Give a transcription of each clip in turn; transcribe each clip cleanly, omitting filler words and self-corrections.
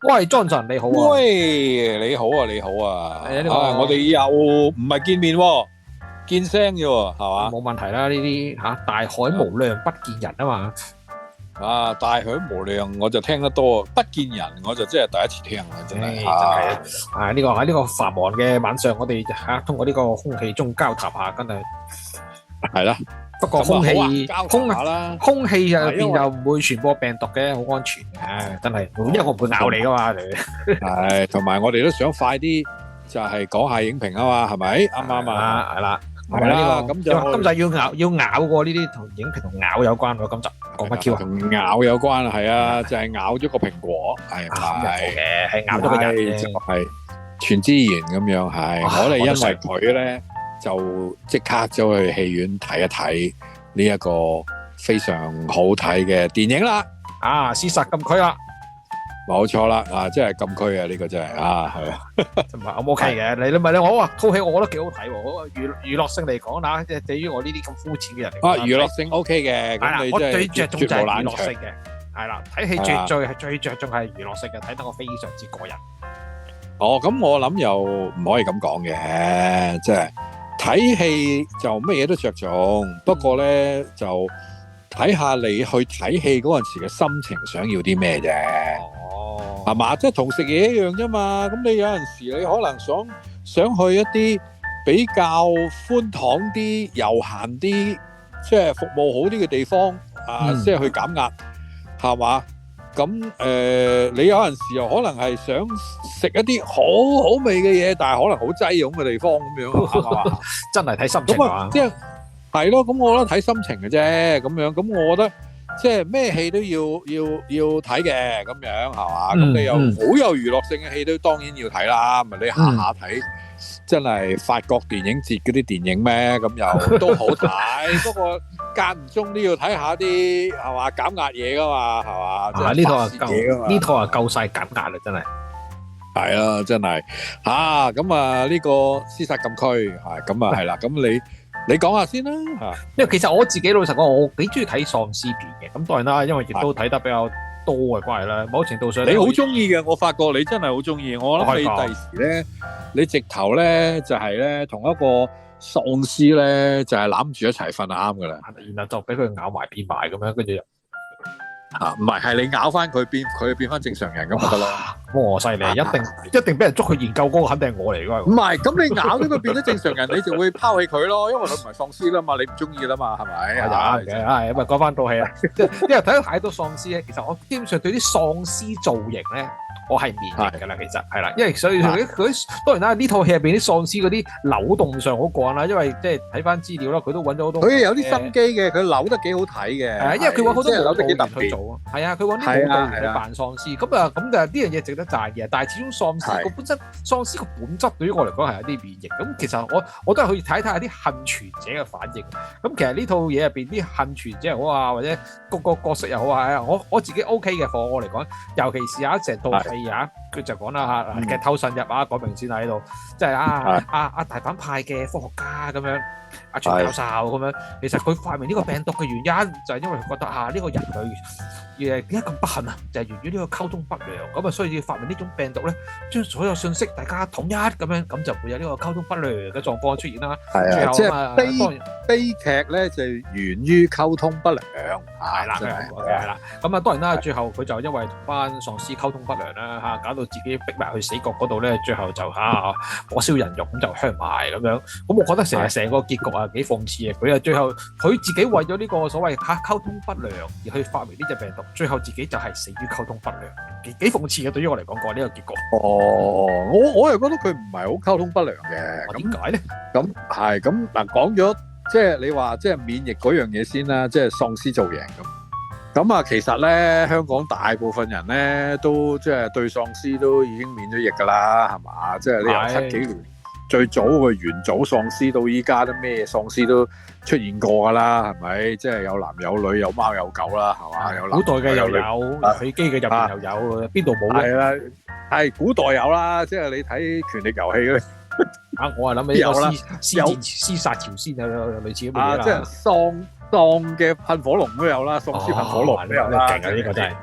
喂，Johnson 你好啊！喂，你好啊，你好啊！係啊呢個我哋又唔係見面喎，見聲啫喎，係嘛？冇問題啦，呢啲大海無量不見人啊嘛。大海無量我就聽得多，不見人我就真係第一次聽啦，真係。真係呢個喺呢個繁忙嘅晚上，我哋通過呢個空氣中交談下，真係係啦。不過空氣交談下啦，空氣入邊又唔會傳播病毒嘅，好安全嘅，真係。因為我唔會咬你噶嘛。係，同埋我哋都想快啲，就係講下影評啊嘛，係咪？啱唔啱啊？係啦。係啦，咁就今集要咬過呢啲同影評同咬有關喎。今集講乜 Q 啊？同咬有關係啊，就係咬咗個蘋果，係咬咗個人嘅，就係全智賢咁樣係。我哋因為佢咧，就即刻走去戲院睇一睇呢一個非常好睇嘅電影啦。屍殺禁區啦。冇錯啦，即係禁區啊！呢個真係係啊，唔係我 OK 嘅，你咪我話套戲，我覺得幾好睇喎。娛樂性嚟講啦，即係對於我呢啲咁膚淺嘅人嚟講，娛樂性 OK 嘅。咁你我最着重就係娛樂性嘅，係啦，睇戲最着重係娛樂性嘅，睇得我非常之過癮。咁我諗又唔可以咁講嘅，即係睇戲就乜嘢都着重，不過咧就睇下你去睇戲嗰陣時嘅心情，想要啲咩啫。係嘛，即係同食嘢一樣啫嘛。咁你有陣時你可能想去一啲比較寬敞啲、悠閒啲，即係服務好啲嘅地方即係去減壓，係嘛？咁你有陣時又可能係想食一啲好好味嘅嘢，但係可能好擠擁嘅地方咁樣，係嘛？真係睇心情啊！即係係咯，咁我覺得睇心情嘅啫，咁樣。咁我覺得。即係咩戲都要睇嘅，咁樣係嘛？咁你又好有娛樂性嘅戲都當然要睇啦，咪你下下睇真係法國電影節嗰啲電影咩？咁又都好睇，不過間唔中都要睇下啲係嘛減壓嘢噶嘛，係嘛？呢套啊夠，呢套啊夠晒減壓啦，真係。係啊，真係咁啊呢個屍殺禁區咁啊係啦，咁你講下先啦嚇，因為其實我自己老實講，我幾中意睇喪屍片嘅。咁當然啦，因為亦都睇得比較多嘅關係啦。某程度上，你好中意嘅，我發覺你真係好中意。我諗你第時咧，你直頭咧就係咧同一個喪屍咧就係攬住一齊瞓就啱噶啦。然後就俾佢咬埋變埋咁樣，跟住唔係你咬翻佢變翻正常人咁就得咯。哇，犀利！一定俾人捉去研究嗰個，肯定係我嚟㗎。唔係，咁你咬咗佢變咗正常人，你就會拋棄佢咯，因為佢唔係喪屍啦嘛，你唔中意啦嘛，係咪？係咁啊，講翻套戲啦。因為睇到太多喪屍咧，其實我基本上對啲喪屍造型咧，我係免疫㗎啦。其實係啦，因為所以佢當然啦，呢套戲入邊啲喪屍嗰啲扭動上好過癮啦，因為即係睇翻資料啦，佢都揾咗好多。佢有啲心機嘅，佢扭得幾好睇嘅。係啊，因為佢揾好多扭得幾特別。係啊，佢揾啲舞蹈員去扮喪屍，咁就呢樣嘢值得讚嘅。但係始終喪屍個本質，喪屍個本質對於我嚟講係有啲免疫。咁其實我都係去睇下啲幸存者嘅反應。咁其實呢套嘢入邊啲幸存者又好啊，或者個角色又好啊，我自己 OK 嘅。for我嚟講，尤其是有一成套戲佢就講啦嚇，劇透慎入講明先喺度，即係大反派嘅科學家咁樣，全教授咁樣。其實佢發明呢個病毒嘅原因就係因為佢覺得呢個人類點解咁不幸啊？就係源於呢個溝通不良咁啊，所以要發明呢種病毒咧，將所有信息大家統一咁樣，咁就會有呢個溝通不良嘅狀況出現啦。係啊，即係悲劇咧就源於溝通不良。係啦，係啦。咁啊，當然啦，最後佢就因為同班喪屍溝通不良啦，搞到自己逼埋去死角嗰度咧，最後就火燒人肉咁就香埋咁樣。咁我覺得成個結局幾諷刺嘅。佢最後佢自己為咗呢個所謂溝通不良而去發明呢隻病毒。最後自己就係死於溝通不良，幾諷刺嘅。對於我嚟講，呢個結局。我又覺得佢唔係好溝通不良嘅。點解咧？咁嗱，講咗即係你話即係免疫嗰樣嘢先啦，即係喪屍造型咁啊。其實咧，香港大部分人咧都即係對喪屍都已經免咗疫㗎啦，係嘛？即係你由7幾年最早嘅元祖喪屍到依家都咩喪屍都出現過㗎啦，係咪？即係有男有女有貓有狗啦，係嘛？有古代嘅又有，飛機嘅入邊又有，邊度冇咧？係啦，係古代有啦，即係你睇《權力遊戲》嗰啲。我係諗起有啦，屍殺朝鮮有類似咁嘅嘢啦。即係喪嘅噴火龍都有啦，喪屍噴火龍都有啦。勁啊！呢個真係。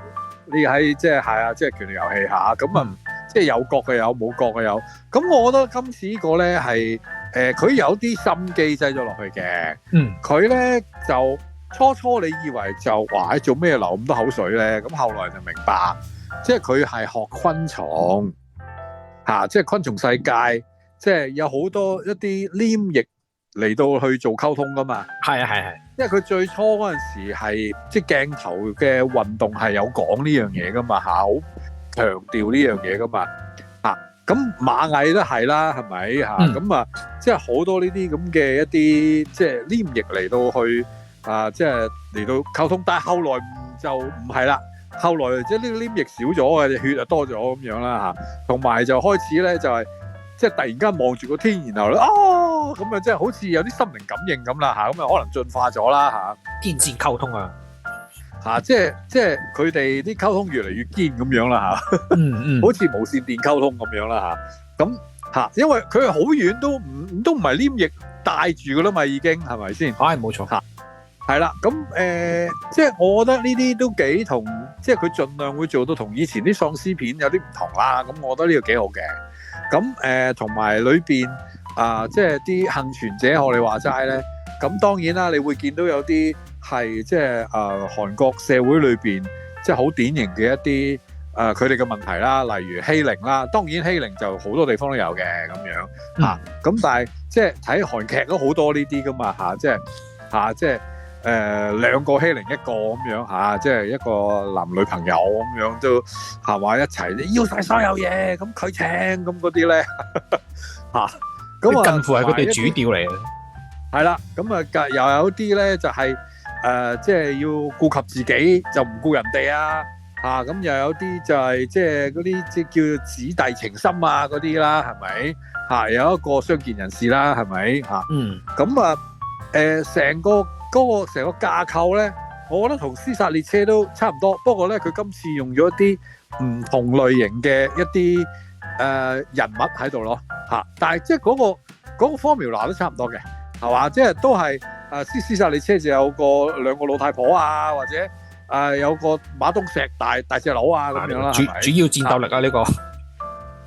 你喺即係係啊，即係權力遊戲下咁啊，即係有角嘅有，冇角嘅有。咁我覺得今次呢個咧係佢有啲心機擠咗落去嘅。佢咧就初你以為就話做咩流咁多口水咧？咁後來就明白，即係佢係學昆蟲嚇，即係昆蟲世界，即係有好多一啲黏液嚟到去做溝通噶嘛。係。因為佢最初嗰陣時係即係鏡頭嘅運動係有講呢樣嘢噶嘛嚇，好強調呢樣嘢噶嘛嚇。咁螞蟻都係啦，係咪嚇？咁啊，即係好多呢啲咁嘅一啲即係黏液嚟到去即係嚟到溝通。但係後來就唔係啦，後來即係呢個黏液少咗嘅，血就多咗咁樣啦嚇。同埋就開始咧就係即係突然間望住個天，然後咧咁啊，即係好似有啲心靈感應咁啦嚇，咁啊可能進化咗啦嚇。天線溝通啊即係佢哋啲溝通越嚟越堅咁樣啦嚇。好似無線電溝通咁樣啦嚇。咁因為佢好遠都唔係黏液帶住噶啦嘛，已經係咪先？冇錯嚇。係啦，咁即係我覺得呢啲都幾同，即係佢盡量會做到同以前啲喪屍片有啲唔同啦。咁我覺得呢個幾好嘅。咁同埋裏邊即係啲幸存者，學你話齋咧。咁當然啦，你會見到有啲係即係韓國社會裏邊即係好典型嘅一啲佢哋嘅問題啦，例如欺凌啦。當然欺凌就好多地方都有嘅咁樣嚇。咁但係即係睇韓劇都好多呢啲噶嘛嚇，即係兩個欺凌一個咁樣嚇，即係一個男女朋友咁樣都係話一齊要晒所有嘢，咁佢請咁嗰啲咧嚇，咁近乎係佢哋主調嚟嘅。係啦，咁啊又有啲咧就係即係要顧及自己就唔顧人哋啊嚇，咁又有啲就係即係嗰啲即係叫姊弟情深啊嗰啲啦，係咪嚇？有一個傷健人士啦，係咪嚇？咁啊成個架構咧，我覺得同屍殺列車都差唔多，不過咧佢今次用咗一啲唔同類型嘅一啲人物喺度咯嚇，但係即係嗰個 formula 都差唔多嘅。係嘛？即係都係屍殺列車就有兩個老太婆啊，或者有個馬東石大隻佬啊咁樣啦。主要戰鬥力啊呢個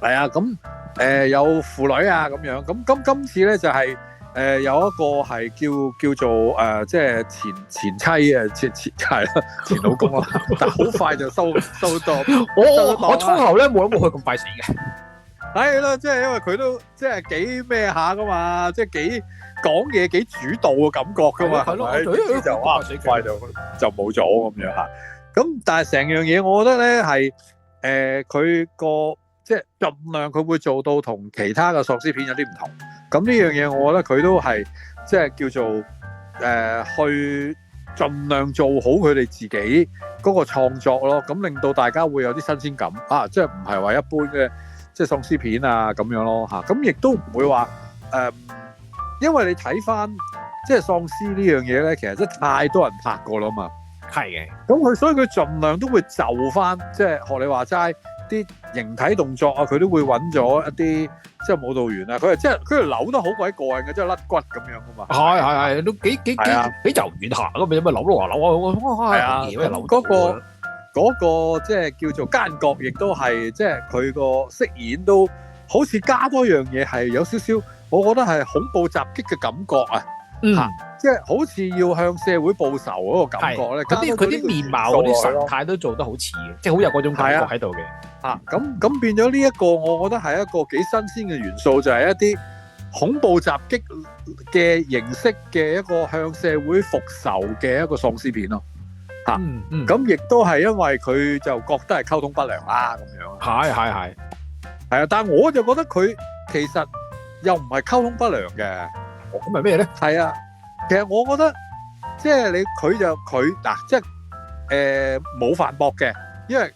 係啊，咁有婦女啊咁樣。咁今次咧就係有一個係叫做即係前妻啊，前係啦，前老公啦，但係好快就收到。我初頭咧冇諗過佢咁快死嘅。係啦，即係因為佢都即係幾咩下噶嘛，即係幾講嘢幾主導嘅感覺噶嘛，係咪？就哇死快就冇咗咁樣嚇。咁但係成樣嘢，我覺得咧係佢個即係盡量佢會做到同其他嘅喪屍片有啲唔同。咁呢樣嘢，我覺得佢都係即係叫做去盡量做好佢哋自己嗰個創作咯。咁令到大家會有啲新鮮感啊！即係唔係話一般嘅即係喪屍片啊咁樣咯嚇。咁亦都唔會話因為你睇翻即係喪屍呢樣嘢咧，其實真係太多人拍過啦嘛。係嘅。咁所以佢盡量都會就翻，即係學你話齋啲形體動作啊，佢都會揾咗一啲即係舞蹈員啊。佢係扭得好鬼過癮嘅，即係甩骨咁樣噶嘛。係，都幾柔軟下咁，有咩扭啊扭啊。係啊，嗰個即係叫做奸角，亦都係即係佢個飾演都好似加多樣嘢，係有少少。我覺得係恐怖襲擊嘅感覺啊，即係好似要向社會報仇嗰個感覺咧。佢啲面貌、嗰啲神態都做得好似嘅，即係好有嗰種感覺喺度嘅。咁變咗呢一個，我覺得係一個幾新鮮嘅元素，就係一啲恐怖襲擊嘅形式嘅一個向社會復仇嘅一個喪屍片咯。咁亦都係因為佢就覺得係溝通不良啦咁樣。係啊，但係我就覺得佢其實又唔係溝通不良嘅，咁係咩咧？係啊，其實我覺得即係佢嗱，即係冇反駁嘅，因為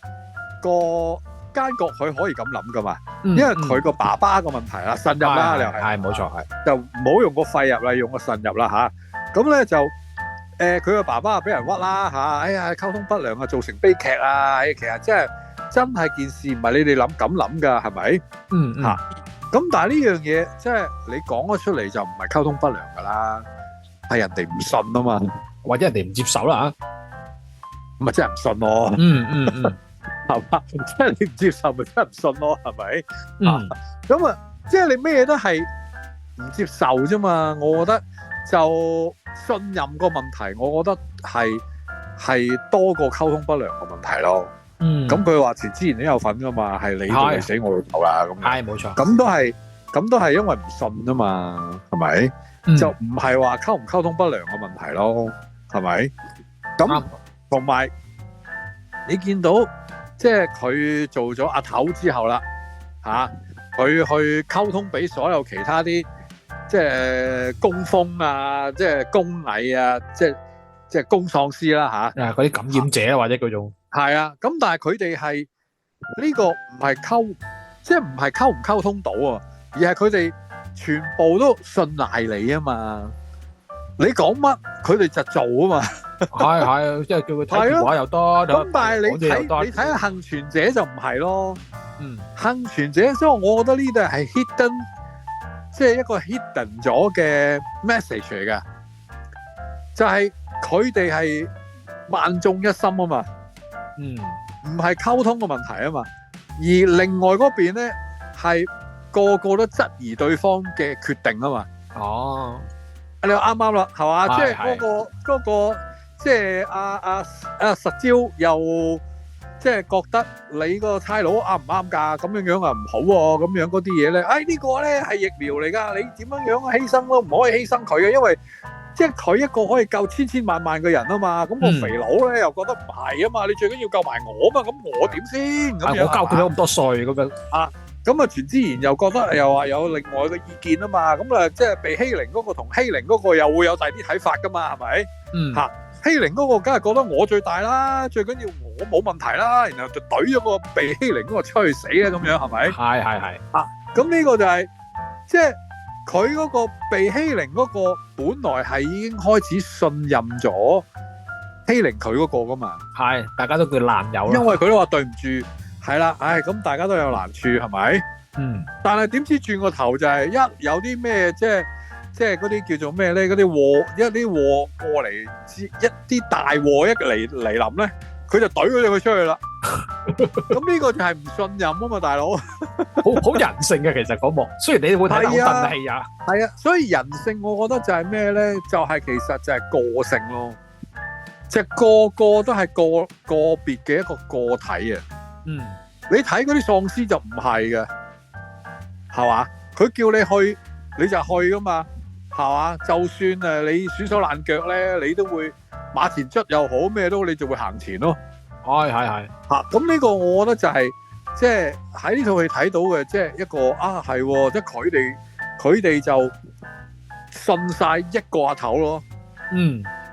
個奸角佢可以咁諗噶嘛，因為佢個爸爸個問題啦，腎入啦，你又係冇錯，係就唔好用個肺入啦，用個腎入啦嚇。咁咧就佢個爸爸俾人屈啦嚇，哎呀溝通不良啊，造成悲劇啊，其實真係件事唔係你哋咁諗噶，係咪？嚇。咁但係呢樣嘢，即係你講咗出嚟就唔係溝通不良噶啦，係人哋唔信啊嘛，或者人哋唔接受啦嚇，咁咪真係唔信咯。係嘛？即係你唔接受咪真係唔信咯，係咪？咁啊，即係你咩都係唔接受啫嘛。我覺得就信任個問題，我覺得係多過溝通不良個問題咯。咁佢話前之前都有份噶嘛，係你做你死我老豆啦咁。係冇錯。咁都係因為唔信啊嘛，係咪？就唔係話溝唔溝通不良嘅問題咯，係咪？咁同埋你見到即係佢做咗阿頭之後啦，佢去溝通俾所有其他啲即係工蜂啊，即係工蟻啊，即係工喪屍啦嗰啲感染者啊，或者嗰種係啊。咁但係佢哋係呢個唔係溝，即係唔係溝唔溝通到啊，而係佢哋全部都信賴你啊嘛。你講乜佢哋就做啊嘛。係即係叫佢睇電話又得。咁但係你睇下幸存者就唔係咯。幸存者，所以我覺得呢度係 hidden， 即係一個 hidden 咗嘅 message 嚟嘅，就係佢哋係萬眾一心啊嘛。唔係溝通嘅問題啊嘛。而另外嗰邊咧係個個都質疑對方嘅決定啊嘛。你話啱啱啦，係嘛？即係嗰個即係阿實招又即係覺得你個差佬啱唔啱㗎？咁樣啊唔好喎，咁樣嗰啲嘢咧，呢個咧係疫苗嚟㗎，你點樣犧牲都唔可以犧牲佢嘅，因為即係佢一個可以救千千萬萬嘅人啊嘛。咁個肥佬咧又覺得唔係啊嘛，你最緊要救埋我嘛，咁我點先？咁樣我交佢咗咁多稅咁樣咁啊，全智賢又覺得又話有另外嘅意見啊嘛。咁啊，即係被欺凌嗰個同欺凌嗰個又會有第啲睇法㗎嘛，係咪？欺凌嗰個梗係覺得我最大啦，最緊要我冇問題啦，然後就懟咗個被欺凌嗰個出去死啊，咁樣係咪？係。咁呢個就係即係佢嗰個被欺凌嗰個，本來係已經開始信任咗欺凌佢嗰個噶嘛。係，大家都叫爛友啦。因為佢都話對唔住，係啦，咁大家都有難處係咪？但係點知轉個頭就係一有啲咩即係嗰啲叫做咩咧？嗰啲禍一啲禍過嚟，一啲大禍一嚟臨咧，佢就懟咗佢出去啦。咁呢個就係唔信任啊嘛，大佬。好人性嘅其實嗰幕，雖然你會睇得好憤氣啊。係啊，所以人性我覺得就係咩咧？就係其實就係個性咯，即係個個都係個別嘅一個個體啊。你睇嗰啲喪屍就唔係嘅，係嘛？佢叫你去你就去噶嘛。係嘛？就算你損手爛腳咧，你都會馬前卒又好咩都，你就會行前咯。係咁呢個我覺得就係即係喺呢套戲睇到嘅，即係一個係，即係佢哋就信晒一個阿頭咯。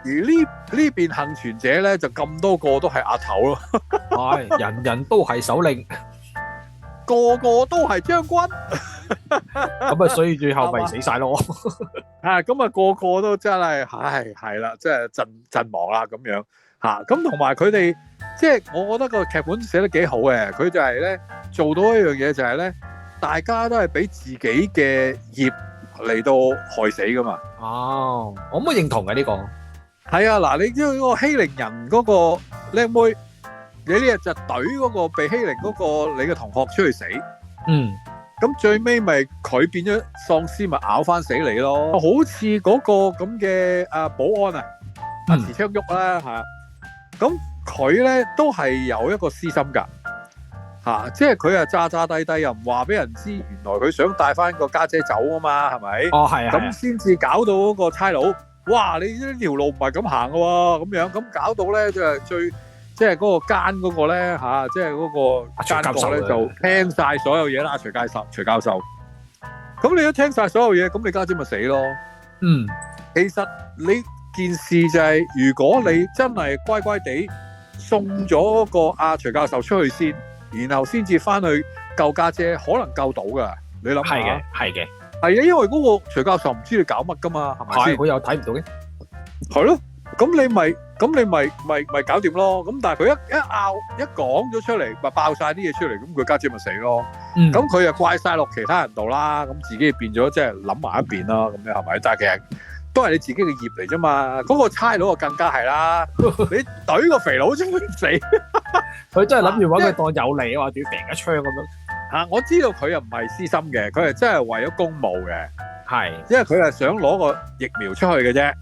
而呢邊幸存者咧就咁多個都係阿頭咯。人人都係首領，個個都係將軍。咁所以最後咪死晒咯。咁個個都真係，係啦，即係陣亡啦咁樣。咁同埋佢哋，即係我覺得個劇本寫得幾好嘅。佢就係咧做到一樣嘢，就係咧，大家都係俾自己嘅業嚟到害死噶嘛。我可唔可以認同嘅呢個？係啊，嗱，你知道嗰個欺凌人嗰個靚妹，你呢日就懟嗰個被欺凌嗰個你嘅同學出去死。咁最尾咪佢變咗喪屍，咪咬翻死你咯。好似嗰個咁嘅保安啊，池昌旭啦咁佢咧都係有一個私心噶即係佢詐詐諦諦又唔話俾人知，原來佢想帶翻個家姐走啊嘛，係咪？係咁先至搞到嗰個差佬，哇！你呢條路唔係咁行噶喎，咁樣咁搞到咧就係最。即係嗰個奸嗰個咧即係嗰個奸角咧就聽晒所有嘢啦。徐教授，咁你都聽晒所有嘢，咁你家姐咪死咯。其實你件事就係，如果你真係乖乖地送咗個徐教授出去先，然後先至翻去救家姐，可能救到噶。你諗下，係啊，因為嗰個徐教授唔知你搞乜噶嘛，係咪先？佢又睇唔到嘅，係咯。咁你咪搞掂咯。咁但係佢一講咗出嚟，咪爆晒啲嘢出嚟，咁佢家姐咪死咯。咁佢又怪晒落其他人度啦。咁自己變咗即係諗埋一邊啦。咁樣係咪？但係其實都係你自己嘅業嚟啫嘛。嗰個差佬就更加係啦，你懟個肥佬出去死，佢真係諗住揾佢當有利啊，話仲要射一槍咁樣。我知道佢又唔係私心嘅，佢係真係為咗公務嘅，係，因為佢係想攞個疫苗出去嘅啫。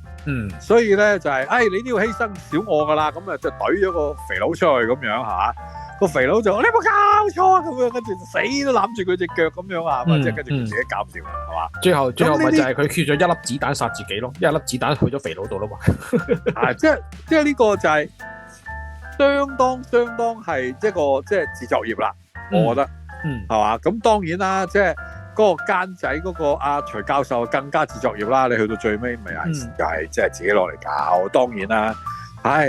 所以咧就係，你都要犧牲少我噶啦，咁啊就懟咗個肥佬出去咁樣係嘛。個肥佬就你有冇搞錯啊咁樣，跟住死都攬住佢隻腳咁樣啊，即係跟住佢自己搞掂係嘛。最後咪就係佢缺咗一粒子彈殺自己咯，一粒子彈去咗肥佬度啦嘛。即係呢個就係相當係一個即係自作業啦，我覺得係嘛。咁當然啦，即係嗰個奸仔嗰個阿徐教授更加自作業啦。你去到最尾咪係即係自己攞嚟搞，當然啦。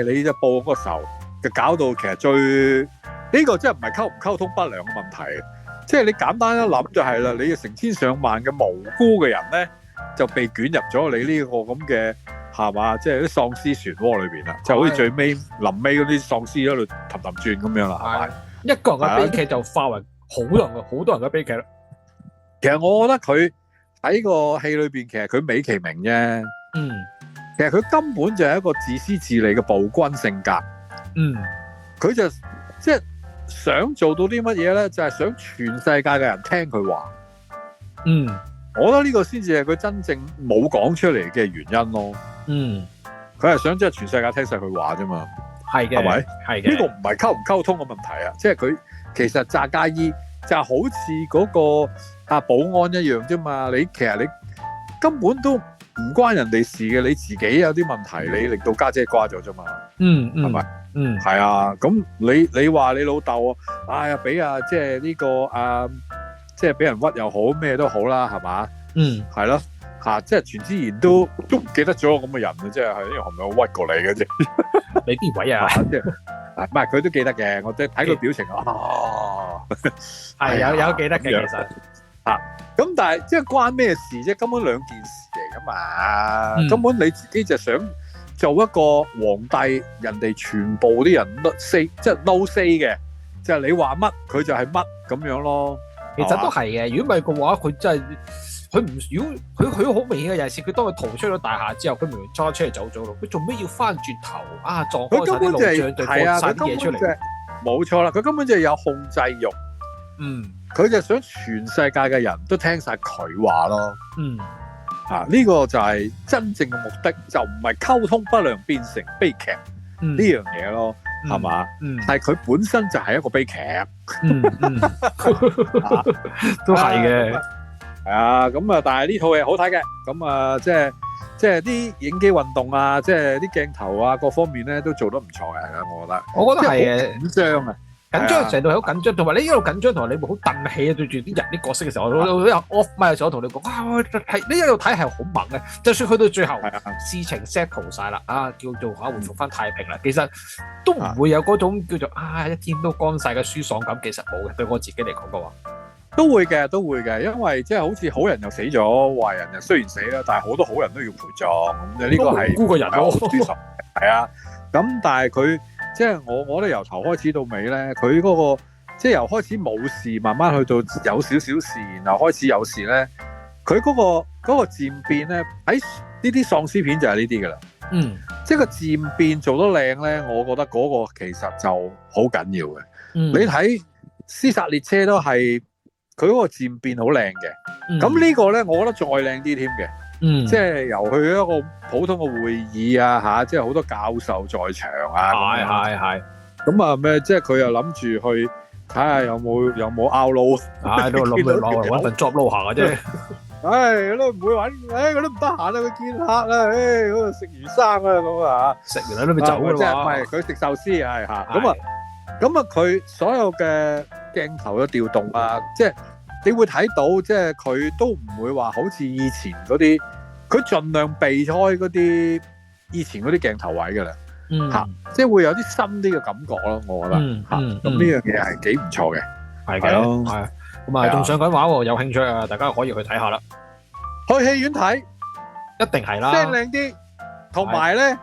你就報嗰個仇，就搞到其實最。呢個真係唔係溝通不良嘅問題，即係你簡單一諗就係啦，你嘅成千上萬嘅無辜嘅人咧，就被捲入咗你呢個咁嘅係嘛，即係啲喪屍漩渦裏邊啦，就好似最尾臨尾嗰啲喪屍喺度氹轉咁樣啦，係咪？一個人嘅悲劇就化為好多人嘅悲劇啦。其實我覺得佢喺個戲裏邊，其實佢美其名啫。其實佢根本就係一個自私自利嘅暴君性格。佢就即係。想做到啲乜嘢咧？就係想全世界嘅人聽佢話。我覺得呢個先至係佢真正冇講出嚟嘅原因咯。佢係想即係全世界聽晒佢話啫嘛。係嘅，係咪？係嘅。呢個唔係溝唔溝通嘅問題啊！即係佢其實扎加伊就好似嗰個保安一樣啫嘛。其實你根本都唔關人哋事嘅，你自己有啲問題，你令到家姐瓜咗啫嘛。係咪？係啊，咁你話你老豆俾即係呢個即係俾人屈又好，咩都好啦，係嘛？係咯，即係全智賢都唔記得咗個咁嘅人啊，即係因為係咪我屈過你嘅啫？你邊位啊？即係唔係佢都記得嘅，我即係睇佢表情係有記得嘅其實咁但係即係關咩事啫？根本兩件事嚟噶嘛，根本你自己就想做一個皇帝，人哋全部啲人 no say 嘅，就係你話乜佢就係乜咁樣咯。其實都係嘅，如果唔係嘅話，佢真係佢唔如果佢好明顯嘅有陣時，佢當佢逃出咗大廈之後，佢明明揸出嚟走咗咯，佢做咩要翻轉頭撞開晒啲路障，就放晒啲嘢出嚟？冇錯啦，佢根本就係有控制欲。佢就想全世界嘅人都聽晒佢話咯。呢個就係真正嘅目的，就唔係溝通不良變成悲劇呢樣嘢咯，係嘛？係佢本身就係一個悲劇。都係嘅。係啊，咁但係呢套嘢好睇嘅，咁即係啲影機運動啊，即係啲鏡頭啊，各方面咧都做得唔錯嘅，我覺得。我覺得係嘅，緊張啊！緊張成度係好緊張，同埋你一路緊張，同埋你會好憤氣啊！對住啲人啲角色嘅時候，我有 off mic 嘅時候，我同你講係你一路睇係好猛嘅，就算去到最後事情 settle 晒啦，叫做回復翻太平啦，其實都唔會有嗰種叫做一天都乾晒嘅舒爽感，其實冇嘅。對我自己嚟講嘅話，都會嘅，因為即係好似好人又死咗，壞人又雖然死啦，但係好多好人都要陪葬，咁呢個係無辜嘅人咯，係啊，咁但係佢。即係我覺得由頭開始到尾咧，佢嗰個即係由開始冇事，慢慢去到有少少事，然後開始有事咧，佢嗰個漸變咧，喺呢啲喪屍片就係呢啲噶啦。即係個漸變做得靚咧，我覺得嗰個其實就好緊要嘅。你睇《屍殺列車》都係佢嗰個漸變好靚嘅。咁呢個咧，我覺得再靚啲添嘅。即係由去一個普通嘅會議即係好多教授在場係。咁咩？即係佢又諗住去睇下有冇 out 撈，都諗住揾份 job 撈下嘅啫。佢都唔會揾，佢都唔得閒啊！佢見客啦，嗰度食魚生咁食完都咪走㗎嘛。即係唔係佢食壽司係咁啊！佢所有嘅鏡頭嘅調動即係。你會睇到，即係佢都唔會話好似以前嗰啲，佢盡量避開嗰啲以前嗰啲鏡頭位㗎啦，即係會有啲新啲嘅感覺咯，我覺得咁呢樣嘢係幾唔錯嘅，係嘅，係咁仲上緊畫喎，有興趣啊，大家可以去睇下啦，去戲院睇一定係啦，聲靚啲，同埋咧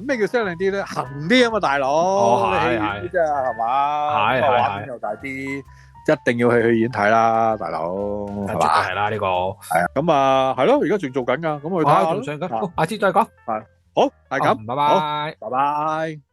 咩叫聲靚啲咧？行啲啊嘛，大佬，係係，係嘛，畫面又大啲。一定要去戲院睇啦，大佬係嘛？係啦，呢個係啊，咁啊係咯，而家仲做緊噶，咁我去睇下咯。仲上緊，好，下次再講。係好，係咁，拜拜。拜拜。